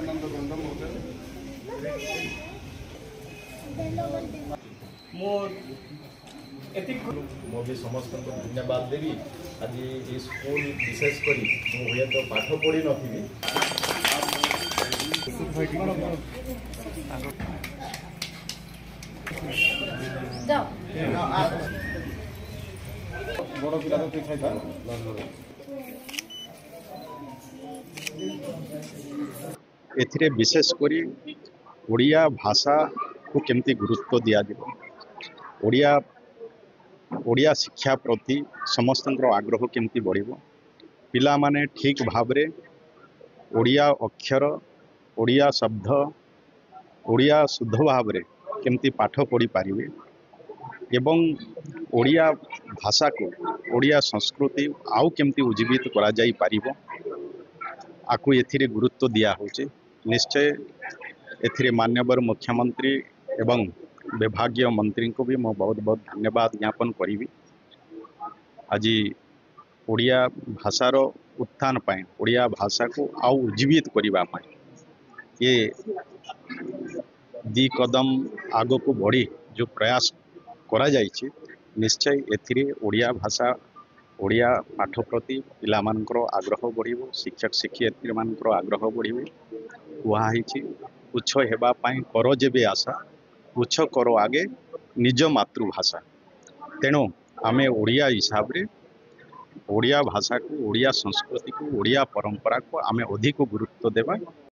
ମୁଁ ବି ସମସ୍ତଙ୍କୁ ଧନ୍ୟବାଦ ଦେବି। ଆଜି ଏ ସ୍କୁଲ ବିଶେଷ କରି ମୁଁ ହୁଏତ ପାଠ ପଢ଼ି ନଥିବି ବଡ଼ ପିଲା ତ ତୁଇ ଖାଇଥା ଏଥିରେ ବିଶେଷ କରି ଓଡ଼ିଆ ଭାଷାକୁ କେମିତି ଗୁରୁତ୍ୱ ଦିଆଯିବ, ଓଡ଼ିଆ ଶିକ୍ଷା ପ୍ରତି ସମସ୍ତଙ୍କର ଆଗ୍ରହ କେମିତି ବଢ଼ିବ, ପିଲାମାନେ ଠିକ୍ ଭାବରେ ଓଡ଼ିଆ ଅକ୍ଷର, ଓଡ଼ିଆ ଶବ୍ଦ, ଓଡ଼ିଆ ଶୁଦ୍ଧ ଭାବରେ କେମିତି ପାଠ ପଢ଼ିପାରିବେ ଏବଂ ଓଡ଼ିଆ ଭାଷାକୁ, ଓଡ଼ିଆ ସଂସ୍କୃତି ଆଉ କେମିତି ଉଜ୍ଜୀବିତ କରାଯାଇପାରିବ, ଆକୁ ଏଥିରେ ଗୁରୁତ୍ୱ ଦିଆହେଉଛି। ନିଶ୍ଚୟ ଏଥିରେ ମାନ୍ୟବର ମୁଖ୍ୟମନ୍ତ୍ରୀ ଏବଂ विभागीय मंत्री को भी मैं बहुत बहुत धन्यवाद ज्ञापन करी। आज ओडिया भाषार उत्थान पाए, ओडिया भाषा को आउ उज्जीवित करने ये दी कदम आग को बढ़ी जो प्रयास करा जाइए, निश्चय एथिरे ओडिया भाषा, ओडिया पाठ प्रति पिलामानकर आग्रह बढ़, शिक्षक शिक्षयित्री मानकर आग्रह बढ़। कहुई उच्च होगापाई कर जेबे आशा, उच्च करो आगे निज मातृभाषा। तेणु आमे ओडिया हिसाब रे ओडिया भाषा को, ओडिया संस्कृति को, ओडिया परंपरा को आमे अधिक गुरुत्व देवा।